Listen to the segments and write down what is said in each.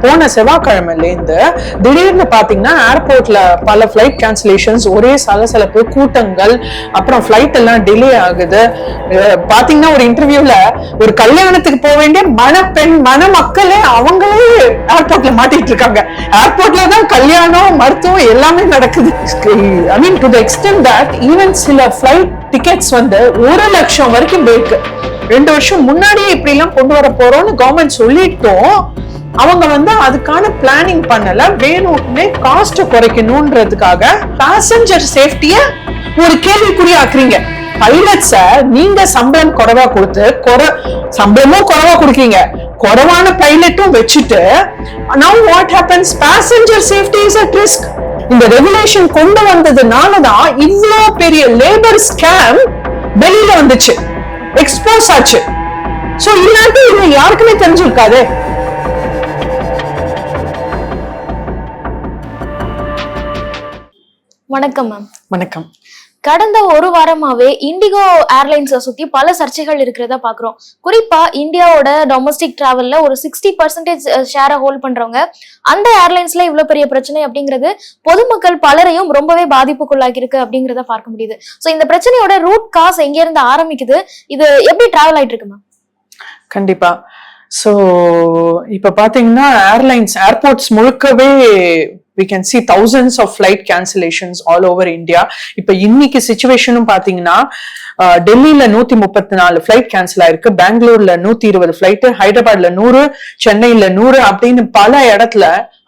போன செவ்வாய்க்கிழமையில இருந்து திடீர்னு பாத்தீங்கன்னா ஏர்போர்ட்ல பல ஃபிளைட் கேன்சலேஷன்ஸ், ஒரே சலசலப்பு, கூட்டங்கள், அப்புறம் ஃபிளைட் எல்லாம் டிலே ஆகுது. பாத்தீங்கன்னா ஒரு இன்டர்வியூல ஒரு கல்யாணத்துக்கு போக வேண்டிய மணமக்களே அவங்களே ஏர்போர்ட்ல மாட்டிட்டு இருக்காங்க. ஏர்போர்ட்ல தான் கல்யாணம், மருத்துவம் எல்லாமே நடக்குது. I mean to the extent that even சில ஃபிளைட் டிக்கெட்ஸ் வந்து 1 லட்சம் வரைக்கும் போயிருக்கு. 2 வருஷம் முன்னாடியே இப்படி எல்லாம் கொண்டு வர போறோம்னு கவர்மெண்ட் சொல்லிட்டோம். அவங்க வந்து அதுக்கான பிளானிங் பண்ணல, வேணும்னே காஸ்ட் குறைக்கணும்ன்றதுக்காக பேசஞ்சர் சேஃப்டிய ஒரு கேள்விக்குறியாக்குறீங்க. பைலட்ஸ நீங்க சம்பளம் குறைவா கொடுத்து சம்பளமும் குறைவா கொடுக்கீங்க, குறைவான பைலட்டும் வச்சுட்டு now what happens? passenger safety is at risk. இந்த ரெகுலேஷன் கொண்டு வந்ததுனாலதான் இவ்வளோ பெரிய லேபர் ஸ்கேம் வெளியில வந்துச்சு, எக்ஸ்போஸ் ஆச்சு. சோ இல்லாட்டி இது யாருக்குமே தெரிஞ்சிருக்காது. வணக்கம் மேம். வணக்கம். கடந்த ஒரு வாரமாவே இண்டிகோ ஏர்லைன்ஸை சுத்தி பல சர்ச்சைகள் இருக்கிறத பாக்குறோம். குறிப்பா இந்தியாவோட டொமஸ்டிக் டிராவல்ல ஒரு 60% ஷேரை ஹோல்ட் பண்றவங்க அந்த ஏர்லைன்ஸ்ல இவ்வளவு பெரிய பிரச்சனை அப்படிங்கிறது பொதுமக்கள் பலரையும் ரொம்பவே பாதிப்புக்குள்ளாக்கி இருக்கு அப்படிங்கிறத பார்க்க முடியுது. சோ இந்த பிரச்சனையோட ரூட் காஸ் எங்க இருந்து ஆரம்பிக்குது, இது எப்படி டிராவல் ஆயிட்டு இருக்கு மேம்? கண்டிப்பா. சோ இப்ப பாத்தீங்கன்னா ஏர்போர்ட்ஸ் முழுக்கவே we can see thousands of flight cancellations all over India. இப்ப இன்னைக்கு சிச்சுவேஷனும் பாத்தீங்கன்னா டெல்லியில 134 ஃபிளைட் கேன்சல் ஆயிருக்கு, பெங்களூர்ல 120 ஃபிளைட், ஹைதராபாத்ல 100, சென்னையில 100 அப்படின்னு பல இடத்துல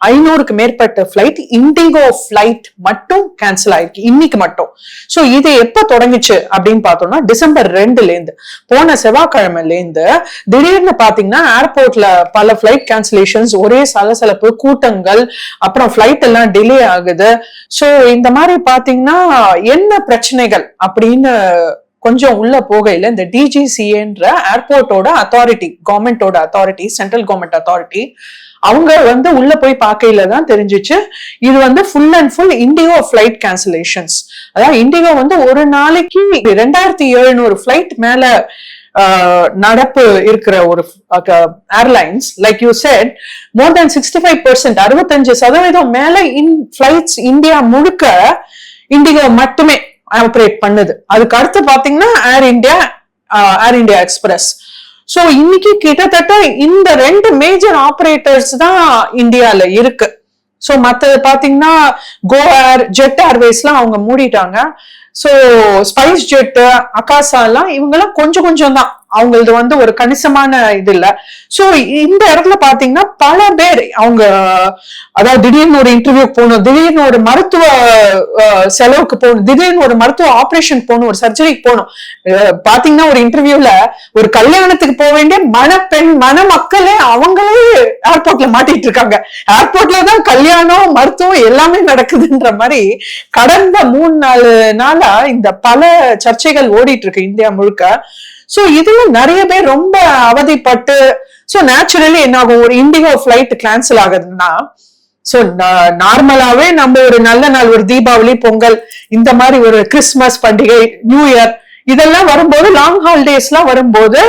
500க்கு மேற்பட்ட ஃபிளைட் இண்டிகோ ஃபிளைட் மட்டும் கேன்சல் ஆயிருக்கு இன்னைக்கு மட்டும். சோ இது எப்ப தொடங்குச்சு அப்படின்னு பார்த்தோம்னா டிசம்பர் 2ல இருந்து, போன செவ்வாய்க்கிழமையில இருந்து திடீர்னு பாத்தீங்கன்னா ஏர்போர்ட்ல பல ஃபிளைட் கேன்சலேஷன்ஸ், ஒரே சலசலப்பு, கூட்டங்கள், அப்புறம் ஃபிளைட் எல்லாம் டிலே ஆகுது. சோ இந்த மாதிரி பாத்தீங்கன்னா என்ன பிரச்சனைகள் அப்படின்னு கொஞ்சம் உள்ள போகையில இந்த டிஜிசிஏன்ற ஏர்போர்ட்டோட அத்தாரிட்டி, கவர்மெண்டோட அத்தாரிட்டி, சென்ட்ரல் கவர்மெண்ட் அத்தாரிட்டி, அவங்க வந்து உள்ள போய் பார்க்கையில தான் தெரிஞ்சிச்சு இது வந்து full and full Indigo flight cancellations. அதாவது இண்டிகோ வந்து ஒரு நாளைக்கு 2700 ஃபிளைட் மேல நடப்பு இருக்கிற ஒரு airlines. Like you said, more then 65%, 65% மேல ஃபிளைட்ஸ் இந்தியா முழுக்க இண்டிகோ மட்டுமே ஆப்ரேட் பண்ணுது. அதுக்கு அடுத்து பாத்தீங்கன்னா ஏர் இந்தியா எக்ஸ்பிரஸ். சோ இன்னைக்கு கிட்டத்தட்ட இந்த 2 மேஜர் ஆபரேட்டர்ஸ் தான் இந்தியால இருக்கு. சோ மத்தது பாத்தீங்கன்னா கோ ஏர், ஜெட் ஏர்வேஸ்லாம் அவங்க மூடிட்டாங்க. சோ ஸ்பைஸ் ஜெட், அகாசா எல்லாம் இவங்கெல்லாம் கொஞ்சம் தான், அவங்களது வந்து ஒரு கணிசமான இது இல்ல. சோ இந்த இடத்துல பாத்தீங்கன்னா பல பேர் அவங்க அதாவது திடீர்னு ஒரு இன்டர்வியூ போகணும், திடீர்னு ஒரு மருத்துவ செலவுக்கு போகணும், திடீர்னு ஒரு மருத்துவ ஆபரேஷன் போகணும், ஒரு சர்ஜரிக்கு போகணும். பாத்தீங்கன்னா ஒரு இன்டர்வியூல ஒரு கல்யாணத்துக்கு போக வேண்டிய மணமக்களே அவங்களே ஏர்போர்ட்ல மாட்டிட்டு இருக்காங்க. ஏர்போர்ட்ல தான் கல்யாணம், மருத்துவம் எல்லாமே நடக்குதுன்ற மாதிரி கடந்த 3-4 நாளா இந்த பல சர்ச்சைகள் ஓடிட்டு இருக்கு இந்தியா முழுக்க. சோ இதுல நிறைய பேர் ரொம்ப அவதிப்பட்டு, சோ நேச்சுரலி என்ன ஆகும், ஒரு இண்டிகோ ஃபிளைட் கேன்சல் ஆகுதுன்னா, சோ நார்மலாவே நம்ம ஒரு நல்ல நாள், ஒரு தீபாவளி, பொங்கல், இந்த மாதிரி ஒரு கிறிஸ்துமஸ் பண்டிகை, நியூ இயர் இதெல்லாம் வரும்போது, லாங் ஹாலிடேஸ் எல்லாம் வரும்போது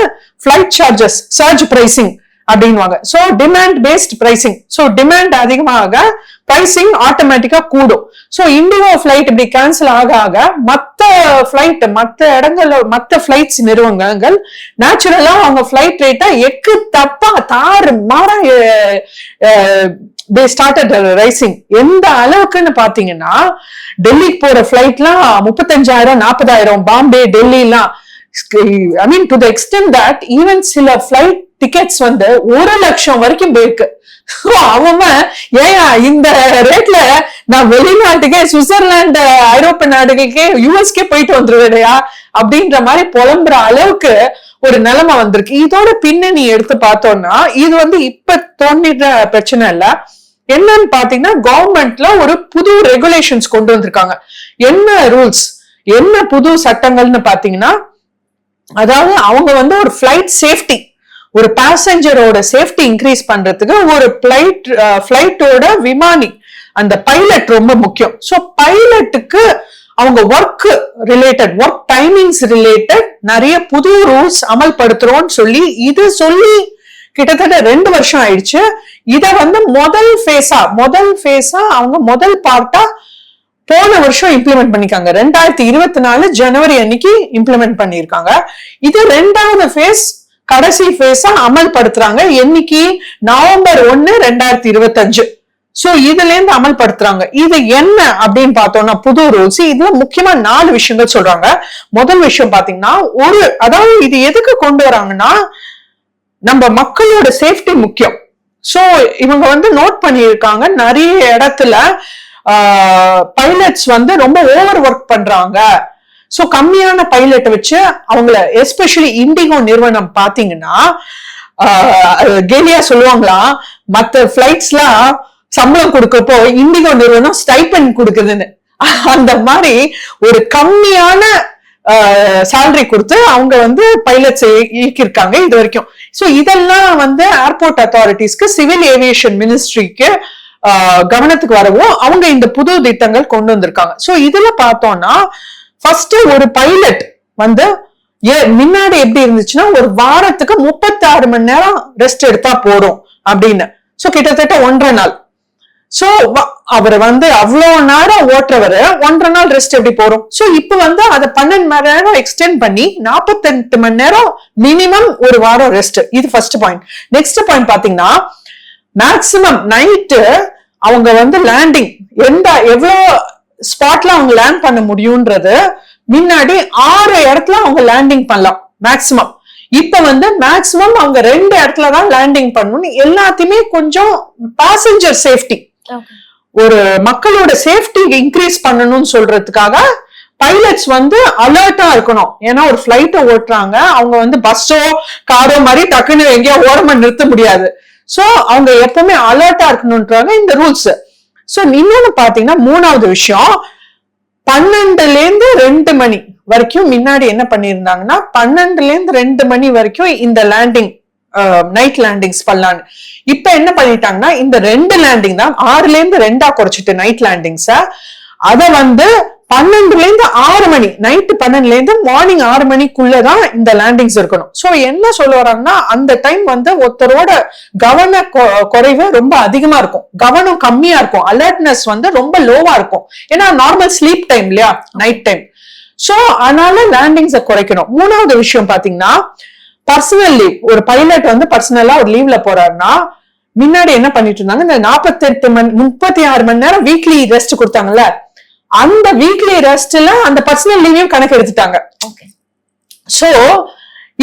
ஃபிளைட் சார்ஜஸ் சர்ஜ் பிரைசிங் அப்படின்வாங்க. So demand paste pricing. So demand அதிகமாக பிரைசிங் ஆட்டோமேட்டிக்கா கூடும். சோ இண்டிகோ ஃபிளைட் இப்படி கேன்சல் ஆக மத்த ஃபிளைட், மத்த இடங்கள்ல மத்த பிளைட்ஸ் நிறுவனங்கள் நேச்சுரலா அவங்க ஃபிளைட் ரேட்டா எக்கு தப்பா தாறு மாற they started rising. எந்த அளவுக்குன்னு பாத்தீங்கன்னா டெல்லிக்கு போற ஃபிளைட்லாம் 35,000, 40,000, பாம்பே, டெல்லி எல்லாம். I mean to the extent that even சில ஃபிளைட் டிக்கெட்ஸ் வந்து 1 லட்சம் வரைக்கும் போயிருக்கு. அவன் ஏன் இந்த ரேட்ல நான் வெளிநாட்டுக்கே, சுவிட்சர்லாந்து, ஐரோப்பிய நாடுகளுக்கே, யுஎஸ்கே போயிட்டு வந்துருவேடையா அப்படின்ற மாதிரி புலம்புற அளவுக்கு ஒரு நிலைமை வந்திருக்கு. இதோட பின்னணி எடுத்து பார்த்தோம்னா இது வந்து இப்ப தோன்றிற பிரச்சனை இல்ல. என்னன்னு பாத்தீங்கன்னா கவர்மெண்ட்ல ஒரு புது ரெகுலேஷன்ஸ் கொண்டு வந்திருக்காங்க. என்ன ரூல்ஸ், என்ன புது சட்டங்கள்னு பாத்தீங்கன்னா, அதாவது அவங்க வந்து ஒரு ஃபிளைட் சேஃப்டி, ஒரு பேசஞ்சரோட சேஃப்டி இன்க்ரீஸ் பண்றதுக்கு ஒரு ஃபிளைட்டோட விமானி, அந்த பைலட் ரொம்ப முக்கியம். சோ பைலட்டுக்கு அவங்க work related, work timings related நிறைய புது ரூல்ஸ் அமல்படுத்துறோம்னு சொல்லி கிட்டத்தட்ட 2 வருஷம் ஆயிடுச்சு. இத வந்து முதல் ஃபேஸா அவங்க முதல் பார்ட்டா போன வருஷம் இம்ப்ளிமெண்ட் பண்ணிருக்காங்க. 2024 ஜனவரி அன்னைக்கு இம்ப்ளிமெண்ட் பண்ணிருக்காங்க. இது 2வது ஃபேஸ், கடைசி ஃபேஸா அமல்படுத்துறாங்க. என்னைக்கு? நவம்பர் 1, 2025. சோ இதுல இருந்து அமல்படுத்துறாங்க. இது என்ன அப்படின்னு பார்த்தோம்னா புது ரூல்ஸ். இதுல முக்கியமா 4 விஷயங்கள் சொல்றாங்க. முதல் விஷயம் பாத்தீங்கன்னா, அதாவது இது எதுக்கு கொண்டு வராங்கன்னா, நம்ம மக்களோட சேஃப்டி முக்கியம். சோ இவங்க வந்து நோட் பண்ணியிருக்காங்க, நிறைய இடத்துல பைலட்ஸ் வந்து ரொம்ப ஓவர் ஒர்க் பண்றாங்க. சோ கம்மியான பைலட் வச்சு அவங்கள, எஸ்பெஷலி இண்டிகோ நிறுவனம் பாத்தீங்கன்னா, கேலியா சொல்லுவாங்களா, மத்த பிளைட்ஸ்லாம் சம்பளம் கொடுக்கப்போ இண்டிகோ நிறுவனம் ஸ்டைபண்ட் கொடுக்குதுன்னு. அந்த மாதிரி ஒரு கம்மியான சேலரி கொடுத்து அவங்க வந்து பைலட்ஸ் இயக்கிருக்காங்க இது வரைக்கும். சோ இதெல்லாம் வந்து ஏர்போர்ட் அத்தாரிட்டிஸ்க்கு, சிவில் ஏவியேஷன் மினிஸ்ட்ரிக்கு கவனத்துக்கு வரவும் அவங்க இந்த புது திட்டங்கள் கொண்டு வந்திருக்காங்க. சோ இதுல பார்த்தோம்னா, ஃபர்ஸ்ட் ஒரு பைலட் வந்து முன்னாடி எப்படி இருந்துச்சுன்னா, ஒரு வாரத்துக்கு 36 மணி நேரம் ரெஸ்ட் எடுத்தா போறோம் அப்படின்னு. சோ கிட்டத்தட்ட 1.5 நாள். சோ அவர் வந்து அவ்வளவு நேரம் ஓட்டுறவரு 1.5 நாள் ரெஸ்ட் எப்படி போறோம்? சோ இப்ப வந்து அதை 12 மணி நேரம் எக்ஸ்டெண்ட் பண்ணி 48 மணி நேரம் மினிமம் ஒரு வாரம் ரெஸ்ட். இது ஃபர்ஸ்ட் பாயிண்ட். நெக்ஸ்ட் பாயிண்ட் பாத்தீங்கன்னா, மேக்சிமம் நைட்டு அவங்க வந்து லேண்டிங் எவ்வளவு ஸ்பாட்ல அவங்க லேண்ட் பண்ண முடியும்ன்றது முன்னாடி 6 இடத்துல அவங்க லேண்டிங் பண்ணலாம் மேக்சிமம். இப்ப வந்து மேக்சிமம் அவங்க 2 இடத்துல தான் லேண்டிங் பண்ணணும். எல்லாத்தையுமே கொஞ்சம் பேசஞ்சர் சேஃப்டி, ஒரு மக்களோட சேஃப்டி இன்க்ரீஸ் பண்ணணும்னு சொல்றதுக்காக பைலட்ஸ் வந்து அலர்ட்டா இருக்கணும். ஏன்னா ஒரு பிளைட்டை ஓட்டுறாங்க, அவங்க வந்து பஸ்ஸோ காரோ மாதிரி டக்குன்னு எங்கேயோ ஓரமா நிறுத்த முடியாது. சோ அவங்க எப்பவுமே அலர்ட்டா இருக்கணும்ன்றாங்க இந்த ரூல்ஸ். சோ இன்னொன்னு பாத்தீங்கன்னா, 3வது விஷயம், 12ல இருந்து 2 மணி வரைக்கும் முன்னாடி என்ன பண்ணிருந்தாங்கன்னா, 12ல இருந்து 2 மணி வரைக்கும் இந்த லேண்டிங், நைட் லேண்டிங்ஸ் பண்ணலான்னு. இப்ப என்ன பண்ணிட்டாங்கன்னா, இந்த 2 லேண்டிங் தான் 6ல இருந்து 2ஆ குறைச்சிட்டு நைட் லேண்டிங்ஸ, அத வந்து 12ல இருந்து 6 மணி, நைட்டு 12ல இருந்து மார்னிங் 6 மணிக்குள்ளதான் இந்த லேண்டிங்ஸ் இருக்கணும். சோ என்ன சொல்ல வராங்கன்னா, அந்த டைம் வந்து ஒருத்தரோட கவன குறைவு ரொம்ப அதிகமா இருக்கும், கவனம் கம்மியா இருக்கும், அலர்ட்னஸ் வந்து ரொம்ப லோவா இருக்கும். ஏன்னா நார்மல் ஸ்லீப் டைம் இல்லையா, நைட் டைம். சோ அதனால லேண்டிங்ஸை குறைக்கணும். 3வது விஷயம் பாத்தீங்கன்னா, பர்சனல் லீவ். ஒரு பைலட் வந்து பர்சனலா ஒரு லீவ்ல போறாருன்னா, முன்னாடி என்ன பண்ணிட்டு இருந்தாங்க, இந்த 36 மணி நேரம் வீக்லி ரெஸ்ட் கொடுத்தாங்கல்ல, அந்த வீக்லி ரெஸ்ட்ல அந்த பர்சனல் லீவையும் கணக்கு எடுத்துட்டாங்க. சோ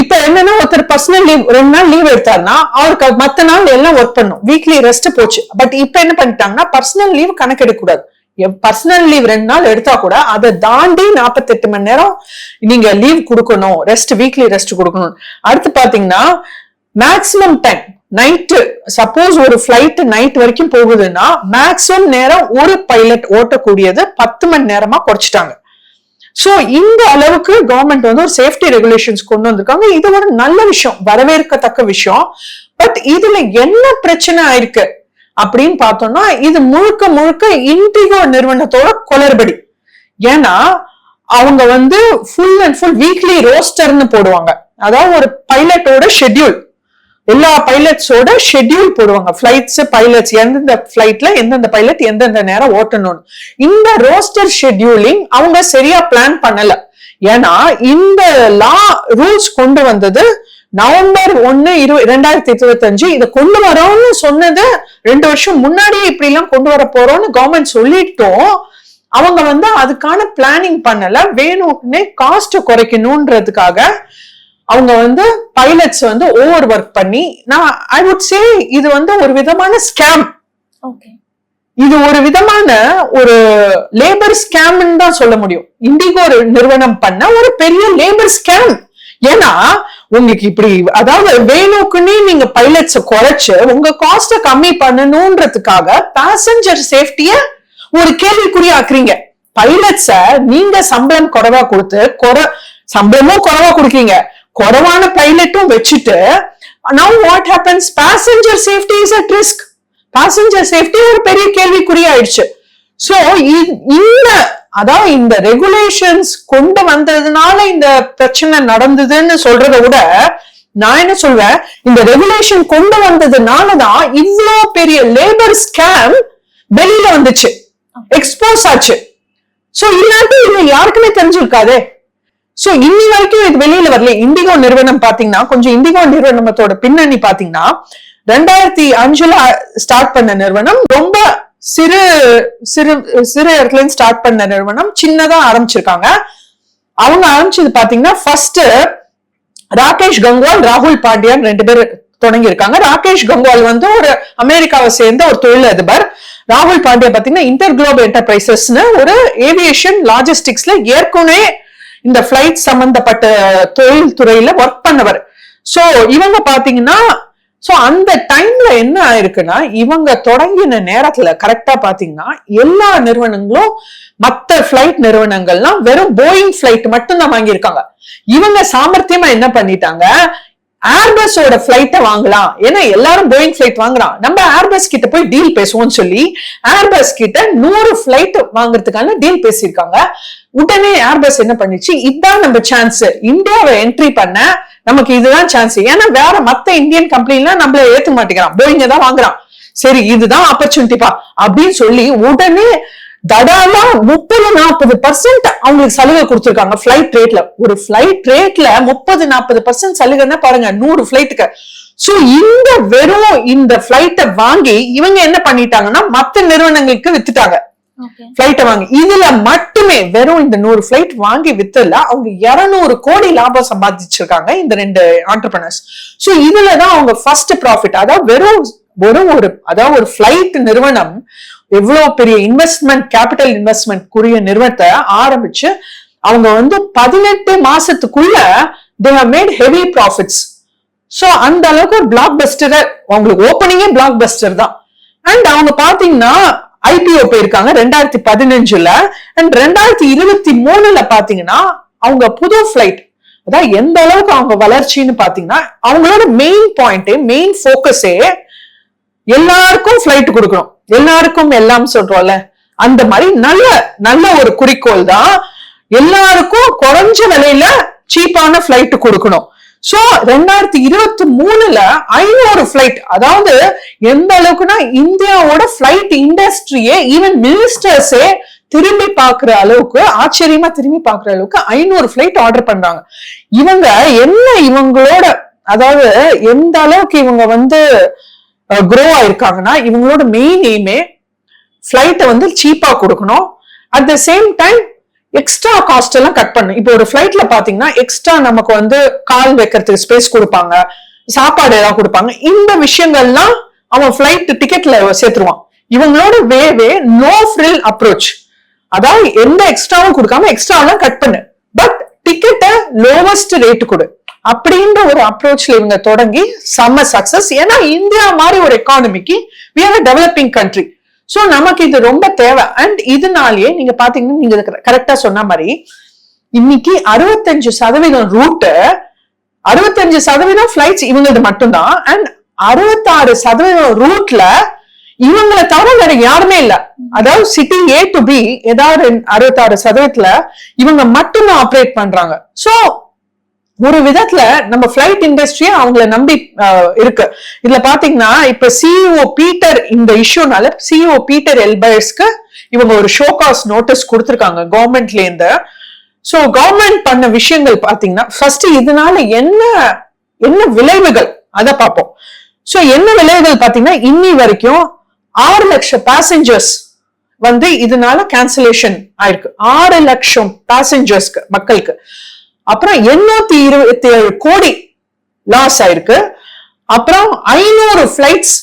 இப்ப என்னன்னா, ஒருத்தர் பர்சனல் லீவ் 2 நாள் லீவ் எடுத்தாருன்னா அவருக்கு மத்த நாள் எல்லாம் ஒர்க் பண்ணும், வீக்லி ரெஸ்ட் போச்சு. பட் இப்ப என்ன பண்ணிட்டாங்கன்னா, பர்சனல் லீவ் கணக்கு எடுக்க கூடாது. பர்சனல் லீவ் 2 நாள் எடுத்தா கூட அதை தாண்டி 48 மணி நேரம் நீங்க லீவ் கொடுக்கணும், ரெஸ்ட், வீக்லி ரெஸ்ட் கொடுக்கணும். அடுத்து பாத்தீங்கன்னா, மேக்சிமம் டைம் நைட்டு, சப்போஸ் ஒரு பிளைட் நைட் வரைக்கும் போகுதுன்னா மேக்சிமம் நேரம் ஒரு பைலட் ஓட்டக்கூடியது 10 மணி நேரமா குறைச்சிட்டாங்க. சோ இந்த அளவுக்கு கவர்மெண்ட் வந்து ஒரு சேஃப்டி ரெகுலேஷன்ஸ் கொண்டு வந்திருக்காங்க. இது ஒரு நல்ல விஷயம், வரவேற்கத்தக்க விஷயம். பட் இதுல என்ன பிரச்சனை ஆயிருக்கு அப்படின்னு பார்த்தோம்னா, இது முழுக்க முழுக்க இண்டிகோ நிறுவனத்தோட குளறுபடி. ஏன்னா அவங்க வந்து ஃபுல் அண்ட் ஃபுல் வீக்லி ரோஸ்டர்னு போடுவாங்க. அதாவது ஒரு பைலட்டோட ஷெட்யூல், எல்லா பைலட்ஸோட ஷெட்யூல் போடுவாங்க. பிளைட்ஸ், பைலட்ஸ் எந்தெந்த பிளைட்ல எந்தெந்த பைலட் எந்தெந்த நேரம் ஓட்டணும்னு. இந்த ரோஸ்டர் ஷெட்யூலிங் அவங்க சரியா பிளான் பண்ணல. ஏன்னா இந்த ரூல்ஸ் கொண்டு வந்தது நவம்பர் 1, 2025. இதை கொண்டு வரோம்னு சொன்னது 2 வருஷம் முன்னாடியே இப்படி எல்லாம் கொண்டு வர போறோம்னு கவர்மெண்ட் சொல்லிட்டோம். அவங்க வந்து அதுக்கான பிளானிங் பண்ணல. வேணும்னே காஸ்ட் குறைக்கணும்ன்றதுக்காக அவங்க வந்து பைலட்ஸ் வந்து ஓவர் ஒர்க் பண்ணி, நான் ஐ வுட் சே இது வந்து ஒரு விதமான ஸ்கேம். இது ஒரு விதமான ஒரு லேபர் ஸ்கேம்னு தான் சொல்ல முடியும். இண்டிகோ நிறுவனம் பண்ண ஒரு பெரிய லேபர் ஸ்கேம். ஏன்னா உங்களுக்கு இப்படி, அதாவது வேணுக்குன்னே நீங்க பைலட்ஸ குறைச்சு உங்க காஸ்ட கம்மி பண்ணணும்ன்றதுக்காக பேசஞ்சர் சேஃப்டிய ஒரு கேள்விக்குறியாக்குறீங்க. பைலட்ஸ நீங்க சம்பளம் குறைவா கொடுத்து, சம்பளமும் குறைவா கொடுக்கீங்க, குறைவான பைலட்டும் வச்சுட்டு, now what happens, passenger safety is at risk. passenger safety ஒரு பெரிய கேள்விக்குறி ஆயிடுச்சு. சோ இந்த, அதாவது இந்த ரெகுலேஷன்ஸ் கொண்டு வந்ததுனால இந்த பிரச்சனை நடந்ததுன்னு சொல்றதை விட, நான் என்ன சொல்வேன், இந்த ரெகுலேஷன் கொண்டு வந்ததுனாலதான் இவ்வளவு பெரிய லேபர் ஸ்கேம் வெளியில வந்துச்சு, எக்ஸ்போஸ் ஆச்சு. சோ இல்லாட்டி இது யாருக்குமே தெரிஞ்சிருக்காதே. சோ இன்னி வரைக்கும் இது வெளியில வரல. இண்டிகோ நிறுவனம் பாத்தீங்கன்னா, கொஞ்சம் இண்டிகோ நிறுவனத்தோட பின்னணி பாத்தீங்கன்னா 2005 ஸ்டார்ட் பண்ண நிறுவனம், ரொம்ப சிறு சிறு சிறு இடத்துல இருந்து ஸ்டார்ட் பண்ண நிறுவனம், சின்னதா ஆரம்பிச்சிருக்காங்க. அவங்க ஆரம்பிச்சது பாத்தீங்கன்னா ஃபர்ஸ்ட் ராகேஷ் கங்குவால், ராகுல் பாண்டியன் 2 பேர் தொடங்கி இருக்காங்க. ராகேஷ் கங்குவால் வந்து ஒரு அமெரிக்காவை சேர்ந்த ஒரு தொழிலதிபர். ராகுல் பாண்டியா பாத்தீங்கன்னா இன்டர் குளோப் என்டர்பிரைசஸ்னு ஒரு ஏவியேஷன் லாஜிஸ்டிக்ஸ்ல ஏற்கனவே இந்த பிளைட் சம்பந்தப்பட்ட தொழில் துறையில ஒர்க் பண்ணவர். சோ இவங்க பாத்தீங்கன்னா, சோ அந்த டைம்ல என்ன ஆயிருக்குன்னா, இவங்க தொடங்கின நேரத்துல கரெக்டா பாத்தீங்கன்னா எல்லா நிறுவனங்களும் மத்த பிளைட் நிறுவனங்கள்லாம் வெறும் போயிங் பிளைட் மட்டும் தான் வாங்கியிருக்காங்க. இவங்க சாமர்த்தியமா என்ன பண்ணிட்டாங்க, ஏர்பஸோட பிளைட்டை வாங்கலாம், ஏன்னா எல்லாரும் போயிங் பிளைட் வாங்குறான், நம்ம ஏர்பஸ் கிட்ட போய் டீல் பேசுவோம்னு சொல்லி ஏர்பஸ் கிட்ட 100 பிளைட் வாங்குறதுக்கான டீல் பேசியிருக்காங்க. உடனே ஏர்பஸ் என்ன பண்ணிச்சு, இதுதான் நம்ம சான்ஸ், இந்தியாவை என்ட்ரி பண்ண நமக்கு இதுதான் சான்ஸ், ஏன்னா வேற மத்த இந்தியன் கம்பெனிலாம் நம்மள ஏத்துக்க மாட்டேங்கிறான், போயிங்க தான் வாங்குறான், சரி இதுதான் ஆப்பர்ச்சுனிட்டிப்பா அப்படின்னு சொல்லி உடனே தடாலா 30-40% அவங்களுக்கு சலுகை கொடுத்திருக்காங்க பிளைட் ரேட்ல. ஒரு பிளைட் ரேட்ல 30-40% சலுகைன்னா பாருங்க 100 பிளைட்டுக்கு. சோ இந்த வெறும் இந்த பிளைட்டை வாங்கி இவங்க என்ன பண்ணிட்டாங்கன்னா மத்த நிறுவனங்களுக்கு வித்துட்டாங்க பிளைட்டை வாங்கி. இதுல மட்டுமே வெறும் இந்த 100 பிளைட் வாங்கி வித்துல அவங்க 200 கோடி லாபம் சம்பாதிச்சிருக்காங்க இந்த 2 ஆண்டர்பிரனர்ஸ். சோ இதுலதான் அவங்க ஃபர்ஸ்ட் ப்ராஃபிட், அதாவது வெறும் ஒரு பிளைட் நிறுவனம் எவ்வளவு பெரிய இன்வெஸ்ட்மெண்ட், கேபிட்டல் இன்வெஸ்ட்மெண்ட் கூடிய நிறுவனத்தை ஆரம்பிச்சு அவங்க வந்து 18 மாசத்துக்குள்ள they have made heavy profits. So அந்த அளவுக்கு ஒரு பிளாக் பஸ்டர், அவங்களுக்கு ஓப்பனிங்கே பிளாக் பஸ்டர் தான். அண்ட் அவங்க பாத்தீங்கன்னா ஐபிஓ போயிருக்காங்க 2015 அண்ட் 2023 பாத்தீங்கன்னா அவங்க புது பிளைட், அதான் எந்த அளவுக்கு அவங்க வளர்ச்சின்னு பாத்தீங்கன்னா அவங்களோட மெயின் பாயிண்ட், மெயின் போக்கஸே எல்லாருக்கும் பிளைட் கொடுக்கணும், எல்லாருக்கும் எல்லாம் சொல்றோம்ல அந்த மாதிரி நல்ல நல்ல ஒரு குறிக்கோள் தான், எல்லாருக்கும் குறைஞ்ச விலையில சீப்பான பிளைட் கொடுக்கணும். சோ 2023 500 பிளைட், அதாவது எந்த அளவுக்குன்னா இந்தியாவோட பிளைட் இண்டஸ்ட்ரியே ஈவன் மினிஸ்டர்ஸே திரும்பி பாக்குற அளவுக்கு, ஆச்சரியமா திரும்பி பாக்குற அளவுக்கு 500 பிளைட் ஆர்டர் பண்றாங்க. இவங்க என்ன, இவங்களோட அதாவது எந்த அளவுக்கு இவங்க வந்து க்ரோ ஆயிருக்காங்கன்னா, இவங்களோட மெயின் எய்மே பிளைட்டை வந்து சீப்பா கொடுக்கணும், at the same time extra cost எல்லாம் கட் பண்ணு. இப்போ ஒரு பிளைட்ல பாத்தீங்கன்னா எக்ஸ்ட்ரா நமக்கு வந்து கால் வைக்கிறதுக்கு ஸ்பேஸ் கொடுப்பாங்க, சாப்பாடு ஏதாவது கொடுப்பாங்க, இந்த விஷயங்கள்லாம் அவன் பிளைட் டிக்கெட்ல சேர்த்துருவான். இவங்களோட வேவே நோ ஃப்ரில் அப்ரோச், அதாவது எந்த எக்ஸ்ட்ராவும் கொடுக்காம எக்ஸ்ட்ராவெல்லாம் கட் பண்ணு, பட் டிக்கெட்டை லோவஸ்ட் ரேட்டு கொடு அப்படின்ற ஒரு அப்ரோச்ல இவங்க தொடங்கி செம்ம சக்சஸ். ஏன்னா இந்தியா மாதிரி ஒரு எக்கானமிக்கு we are a developing country. So நமக்கு இது ரொம்ப தேவை. அண்ட் இதனாலேயே நீங்க பாத்தீங்கன்னா, நீங்க கரெக்டா சொன்ன மாதிரி இன்னைக்கு 65% ரூட், 65% பிளைட்ஸ் இவங்களது மட்டும்தான். அண்ட் 66% ரூட்ல இவங்களை தவிர வேற யாருமே இல்ல. அதாவது சிட்டி A to B ஏதாவது 66% இவங்க மட்டும்தான் ஆப்ரேட் பண்றாங்க. சோ ஒரு விதத்துல நம்ம பிளைட் இண்டஸ்ட்ரியே அவங்கள நம்பி இருக்கு. இதுல பாத்தீங்கன்னா இப்ப சிஇஓ பீட்டர், இந்த இஷ்யூனால சிஇஓ பீட்டர் எல்பயர்ஸ்க்கு இவங்க ஒரு ஷோ காஸ் நோட்டீஸ் கொடுத்திருக்காங்க கவர்மெண்ட்ல இருந்து. சோ கவர்மெண்ட் பண்ண விஷயங்கள் பாத்தீங்கன்னா ஃபர்ஸ்ட் இதனால என்ன விளைவுகள் அத பார்ப்போம். சோ என்ன விளைவுகள் பாத்தீங்கன்னா, இன்னி வரைக்கும் 6 லட்சம் பேசஞ்சர்ஸ் வந்து இதனால கேன்சலேஷன் ஆயிருக்கு. 6 லட்சம் பேசஞ்சர்ஸ்க்கு, மக்களுக்கு. அப்புறம் 827 கோடி லாஸ் ஆயிருக்கு. அப்புறம் 500 பிளைட்ஸ்,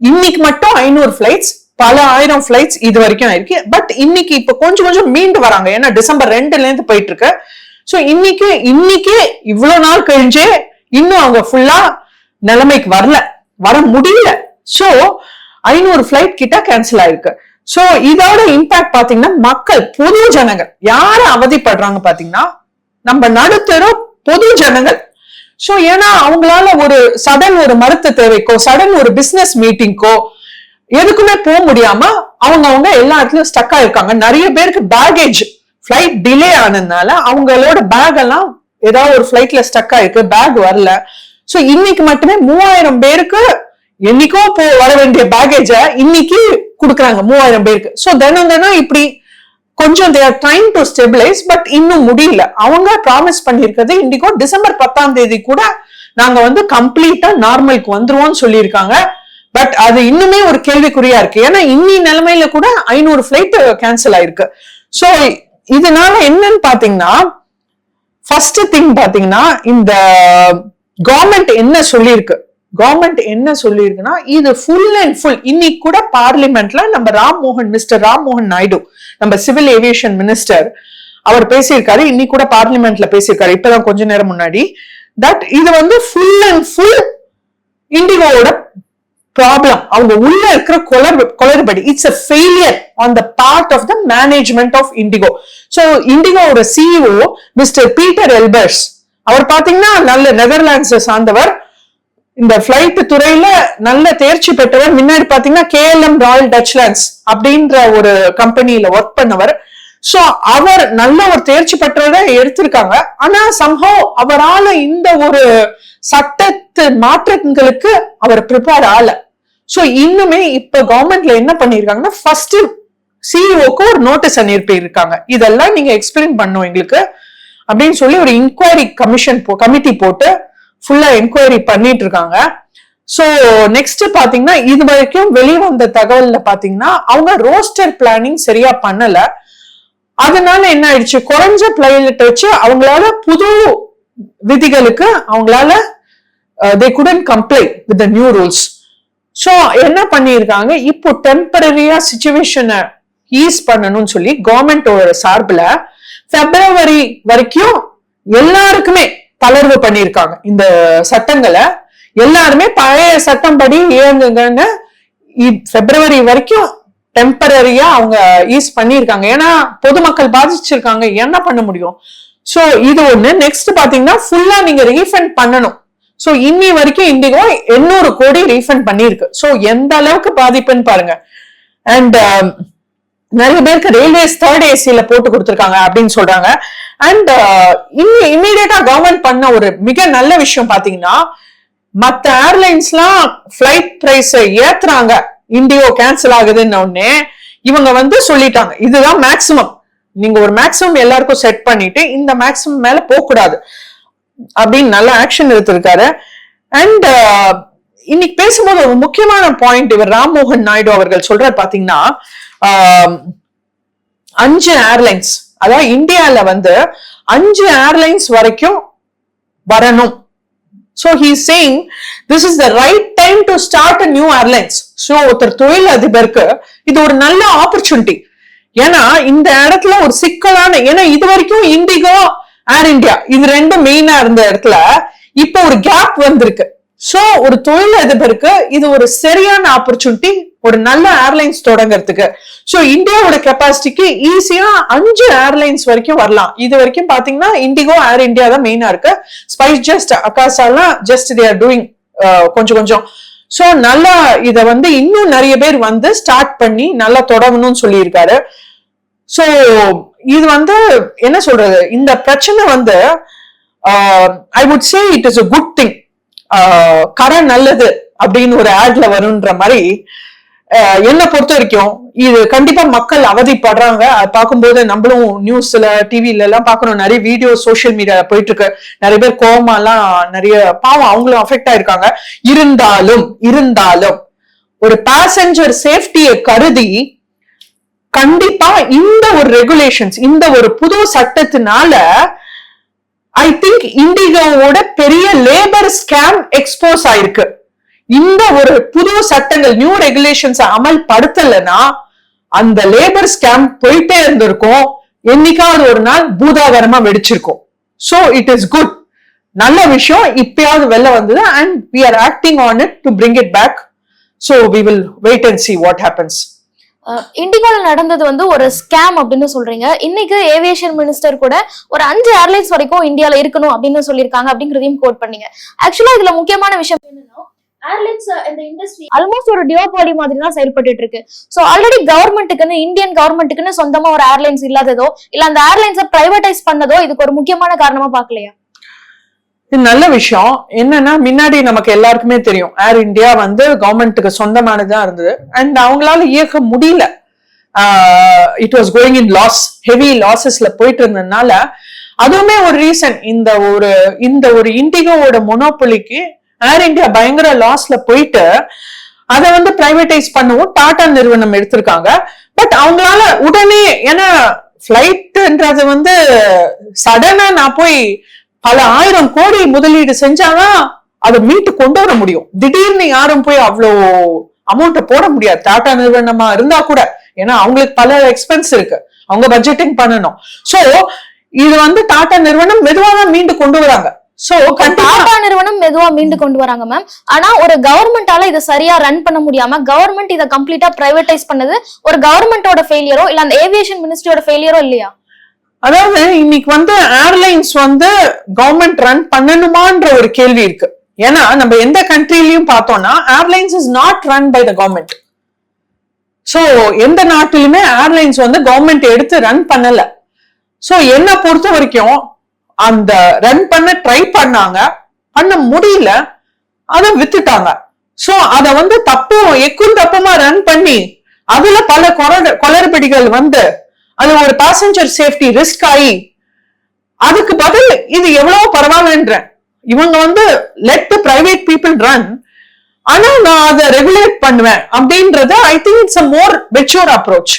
இன்னைக்கு மட்டும் 500 பிளைட்ஸ், பல ஆயிரம் பிளைட்ஸ் இது வரைக்கும் ஆயிருக்கு. பட் இன்னைக்கு இப்ப கொஞ்சம் கொஞ்சம் மீண்டு வராங்க, ஏன்னா டிசம்பர் 2ல இருந்து போயிட்டு இருக்கு. சோ இன்னைக்கு இவ்வளவு நாள் கழிஞ்சே இன்னும் அவங்க ஃபுல்லா நிலைமைக்கு வர முடியல. சோ 500 பிளைட் கிட்ட கேன்சல் ஆயிருக்கு. சோ இதோட இம்பாக்ட் பாத்தீங்கன்னா மக்கள், பொது ஜனங்கள் யார அவதிப்படுறாங்க பாத்தீங்கன்னா, நம்ம நடுத்தர பொது ஜனங்கள். சோ ஏன்னா அவங்களால ஒரு சடன் ஒரு மருத்துவ தேவைக்கோ, சடன் ஒரு பிசினஸ் மீட்டிங்கோ எதுக்குமே போக முடியாம அவங்க எல்லா இடத்துலயும் ஸ்டக் ஆயிருக்காங்க. நிறைய பேருக்கு பேகேஜ் பிளைட் டிலே ஆனதுனால அவங்களோட பேக் எல்லாம் ஏதாவது ஒரு பிளைட்ல ஸ்டக் ஆயிருக்கு, பேக் வரல. சோ இன்னைக்கு மட்டுமே 3000 பேருக்கு என்னைக்கோ வர வேண்டிய பேகேஜ இன்னைக்கு கொடுக்குறாங்க 3000 பேருக்கு. சோ தினம் இப்படி கொஞ்சம் they are trying to stabilize, but இன்னும் முடியல. அவங்க ப்ராமிஸ் பண்ணிருக்கிறது இண்டிகோ டிசம்பர் 10 கூட நாங்க வந்து கம்ப்ளீட்டா நார்மலுக்கு வந்துருவோம்னு சொல்லியிருக்காங்க. பட் அது இன்னுமே ஒரு கேள்விக்குறியா இருக்கு. ஏன்னா இன்னி நிலைமையில கூட 500 ஃபிளைட் கேன்சல் ஆயிருக்கு. சோ இதனால என்னன்னு பாத்தீங்கன்னா, ஃபர்ஸ்ட் திங் பாத்தீங்கன்னா, இந்த கவர்மெண்ட் என்ன சொல்லியிருக்குன்னா, இது ஃபுல் அண்ட் ஃபுல் இன்னைக்கு கூட பார்லிமெண்ட்ல நம்ம மிஸ்டர் ராம்மோகன் நாயுடு, நம்ம சிவில் ஏவியேஷன் மினிஸ்டர், அவர் பேசியிருக்காரு. இன்னைக்கு கூட பார்லிமெண்ட்ல பேசியிருக்காரு, இப்பதான் கொஞ்ச நேரம் முன்னாடி. தட் இது வந்து ஃபுல் அண்ட் ஃபுல் இண்டிகோவோட ப்ராப்ளம், அவங்க உள்ள இருக்கிற குளறுபடி. It's a failure on the part of the management of Indigo. So இண்டிகோவோட CEO மிஸ்டர் பீட்டர் எல்பர்ஸ், அவர் பாத்தீங்கன்னா நல்ல நெதர்லாண்ட்ஸ் சார்ந்தவர், இந்த பிளைட் துறையில நல்ல தேர்ச்சி பெற்றவர். முன்னாடி பாத்தீங்கன்னா KLM ராயல் டச்லாண்ட்ஸ் அப்படின்ற ஒரு கம்பெனியில ஒர்க் பண்ணவர். சோ அவர் நல்ல ஒரு தேர்ச்சி பெற்றவரை எடுத்திருக்காங்க. ஆனா சம்ஹவ் அவரால இந்த ஒரு சட்டத்து மாற்றங்களுக்கு அவர் ப்ரிப்பேர் ஆகல. சோ இன்னுமே இப்ப கவர்மெண்ட்ல என்ன பண்ணிருக்காங்கன்னா, ஃபர்ஸ்ட் சிஇஓக்கு ஒரு நோட்டீஸ் அனுப்பியிருக்காங்க, இதெல்லாம் நீங்க எக்ஸ்பிளைன் பண்ணும் எங்களுக்கு அப்படின்னு சொல்லி ஒரு இன்கொயரி கமிட்டி போட்டு ஃபுல்லா என்கொயரி பண்ணிட்டு இருக்காங்க. சோ நெக்ஸ்ட் பாத்தீங்கன்னா, இது வரைக்கும் வெளிவந்த தகவல்ல பாத்தீங்கன்னா, அவங்க ரோஸ்டர் பிளானிங் சரியா பண்ணல. அதனால என்ன ஆயிடுச்சு, குறைஞ்ச பைலட் வச்சு அவங்களால புது விதிகளுக்கு அவங்களால they couldn't comply with the new rules. So என்ன பண்ணிருக்காங்க, இப்போ டெம்பரரியா சிச்சுவேஷனை ஈஸ் பண்ணணும்னு சொல்லி கவர்மெண்டோட சார்பில் பிப்ரவரி வரைக்கும் எல்லாருக்குமே தளர்வு பண்ணிருக்காங்க. இந்த சட்டங்களை எல்லாருமே பழைய சட்டம் படி இயங்குங்க. பிப்ரவரி வரைக்கும் டெம்பரரியா அவங்க ஈஸ் பண்ணிருக்காங்க. ஏன்னா பொதுமக்கள் பாதிச்சிருக்காங்க, என்ன பண்ண முடியும். சோ இது ஒண்ணு. நெக்ஸ்ட் பாத்தீங்கன்னா, ஃபுல்லா நீங்க ரீஃபண்ட் பண்ணணும். சோ இன்னி வரைக்கும் இண்டிகோ 800 கோடி ரீஃபண்ட் பண்ணிருக்கு. சோ எந்த அளவுக்கு பாதிப்புன்னு பாருங்க. அண்ட் நிறைய பேருக்கு ரயில்வேஸ் 3rd ஏசில போட்டு கொடுத்திருக்காங்க அப்படின்னு சொல்றாங்க. அண்ட் இம்மீடியட்டா கவர்மெண்ட் பண்ண ஒரு மிக நல்ல விஷயம் பாத்தீங்கன்னா, மத்த ஏர்லைன்ஸ்லாம் பிளைட் பிரைஸ் ஏத்துறாங்க, இண்டிகோ கேன்சல் ஆகுதுன்னு உடனே இவங்க வந்து சொல்லிட்டாங்க, இதுதான் மேக்சிமம், நீங்க ஒரு மேக்சிமம் எல்லாருக்கும் செட் பண்ணிட்டு இந்த மேக்சிமம் மேல போக கூடாது அப்படின்னு நல்ல ஆக்ஷன் எடுத்திருக்காரு. அண்ட் இன்னைக்கு பேசும்போது ஒரு முக்கியமான பாயிண்ட் இவர் ராம்மோகன் நாயுடு அவர்கள் சொல்ற பாத்தீங்கன்னா, 5 ஏர்லைன்ஸ், அதாவது இந்தியால வந்து 5 ஏர்லைன்ஸ் வரைக்கும் வரணும். So he is saying this is the right time to start a new airlines. So ஒருத்தர் தொழில் அதிபருக்கு இது ஒரு நல்ல ஆப்பர்ச்சுனிட்டி. ஏன்னா இந்த இடத்துல ஒரு சிக்கலான, ஏன்னா இது வரைக்கும் இண்டிகோ ஏர் இந்தியா இது ரெண்டும் மெயினா இருந்த இடத்துல இப்ப ஒரு கேப் வந்திருக்கு. சோ ஒரு தொழில் அதிபருக்கு இது ஒரு சரியான ஆப்பர்ச்சுனிட்டி, ஒரு நல்ல ஏர்லைன்ஸ் தொடங்கிறதுக்கு. சோ இந்தியாவோட கெப்பாசிட்டிக்கு ஈஸியா 5 ஏர்லைன்ஸ் வரைக்கும் வரலாம். இது வரைக்கும் பாத்தீங்கன்னா இண்டிகோ ஏர் இந்தியா தான் மெயினா இருக்கு. ஸ்பைஸ் ஜெட் அகாசாலாம் ஜஸ்ட் தே ஆர் டூயிங் கொஞ்சம். சோ நல்லா இத வந்து இன்னும் நிறைய பேர் வந்து ஸ்டார்ட் பண்ணி நல்லா தொடங்கணும்னு சொல்லியிருக்காரு. சோ இது வந்து என்ன சொல்றது, இந்த பிரச்சனை வந்து I would say it is a good thing. கரை நல்லது அப்படின்னு ஒரு ஆட்ல வரும்ன்ற மாதிரி என்ன பொறுத்த வரைக்கும் இது கண்டிப்பா மக்கள் அவதிப்படுறாங்க. பார்க்கும்போது நம்மளும் நியூஸ்ல டிவில எல்லாம் பாக்கணும், நிறைய வீடியோ சோசியல் மீடியால போயிட்டு இருக்கு. நிறைய பேர் கோமாலாம் நிறைய பாவம் அவங்களும் அஃபெக்ட் ஆயிருக்காங்க. இருந்தாலும் ஒரு பேசஞ்சர் சேஃப்டியை கருதி கண்டிப்பா இந்த ஒரு ரெகுலேஷன்ஸ், இந்த ஒரு புது சட்டத்தினால ஐ திங்க் இண்டிகோவோட பெரிய லேபர் ஸ்கேம் எக்ஸ்போஸ் ஆயிருக்கு. இந்த ஒரு புது சட்டங்கள் நியூ ரெகுலேஷன்ஸ் அமல்படுத்தலைன்னா அந்த லேபர் ஸ்கேம் போயிட்டே இருந்திருக்கும், என்னைக்காவது ஒரு நாள் பூதாகரமா வெடிச்சிருக்கும். சோ இட் இஸ் குட், நல்ல விஷயம் இப்பயாவது வெளில வந்தது. And we are acting on it to bring it back. So we will wait and see what happens. இண்டிகோல நடந்தது வந்து ஒரு ஸ்கேம் அப்படின்னு சொல்றீங்க. இன்னைக்கு ஏவியேஷன் மினிஸ்டர் கூட ஒரு 5 ஏர்லைன்ஸ் வரைக்கும் இந்தியால இருக்கணும் அப்படின்னு சொல்லியிருக்காங்க அப்படிங்கறதையும் கோட் பண்ணீங்க. ஆக்சுவலா இதுல முக்கியமான விஷயம் என்னன்னா, ஏர்லைன்ஸ் இந்த இண்டஸ்ட்ரி ஆல்மோஸ்ட் ஒரு டியோபாலி மாதிரி தான் செயல்பட்டு இருக்கு. சோ ஆல்ரெடி கவர்மெண்ட்டுக்குன்னு, இந்தியன் கவர்மெண்ட்டுக்குன்னு சொந்தமா ஒரு ஏர்லைன்ஸ் இல்லாததோ இல்ல அந்த ஏர்லைன்ஸை பிரைவேடைஸ் பண்ணதோ இதுக்கு ஒரு முக்கியமான காரணமா பாக்கலையா? இது நல்ல விஷயம். என்னன்னா முன்னாடி நமக்கு எல்லாருக்குமே தெரியும் ஏர் இந்தியா வந்து கவர்மெண்ட்டுக்கு சொந்தமானதா இருந்தது அண்ட் அவங்களால இயக்க முடியல. It was going in loss, heavy லாசஸ்ல போயிட்டு இருந்ததுனால அதுவுமே ஒரு ரீசன். இந்த ஒரு இண்டிகோவோட மொனோபொலிக்கு ஏர் இந்தியா பயங்கர லாஸ்ல போயிட்டு அதை வந்து பிரைவேடைஸ் பண்ணவும் டாடா நிறுவனம் எடுத்திருக்காங்க. பட் அவங்களால உடனே, ஏன்னா பிளைட்ன்றது வந்து சடனா நான் போய் பல 1000 கோடி முதலீடு செஞ்சாதான் அதை மீட்டு கொண்டு வர முடியும். திடீர்னு யாரும் போய் அவ்வளோ அமௌண்ட்டை போட முடியாது டாடா நிறுவனமா இருந்தா கூட. ஏன்னா அவங்களுக்கு பல எக்ஸ்பென்ஸ் இருக்கு, அவங்க பட்ஜெட்டிங் பண்ணணும். சோ இது வந்து டாடா நிறுவனம் மெதுவா தான் மீண்டு கொண்டு வராங்க. சோ டாடா நிறுவனம் மெதுவா மீண்டு கொண்டு வராங்க மேம். ஆனா ஒரு கவர்மெண்டால இதை சரியா ரன் பண்ண முடியாம கவர்மெண்ட் இதை கம்ப்ளீட்டா பிரைவேடைஸ் பண்ணது ஒரு கவர்மெண்டோட ஃபெயிலியரோ இல்ல அந்த ஏவியேஷன் மினிஸ்ட்ரியோட ஃபெயிலியரோ இல்லையா? அதாவது இன்னைக்கு வந்து ஏர்லைன்ஸ் வந்து கவர்மெண்ட் ரன் பண்ணணுமான்ற ஒரு கேள்வி இருக்கு. ஏன்னா நம்ம எந்த கண்ட்ரிலயும் பார்த்தோம்னா airlines is not run by the government. So எந்த நாட்டிலுமே ஏர்லைன்ஸ் வந்து கவர்மெண்ட் எடுத்து ரன் பண்ணல. சோ என்ன பொறுத்த வரைக்கும் அந்த ரன் பண்ண ட்ரை பண்ணாங்க, பண்ண முடியல, அதை வித்துட்டாங்க. சோ அத வந்து எக்கும் தப்புமா ரன் பண்ணி அதுல பல குளறுபடிகள் வந்து அது ஒரு பேசஞ்சர் சேஃப்டி ரிஸ்க் ஆகி அதுக்கு பதில் இது எவ்வளவு பரவாயில்லன்ற இவங்க வந்து let the private people run, ஆனா நான் அதை ரெகுலேட் பண்ணுவேன் அப்படின்றது I think it's a more mature approach.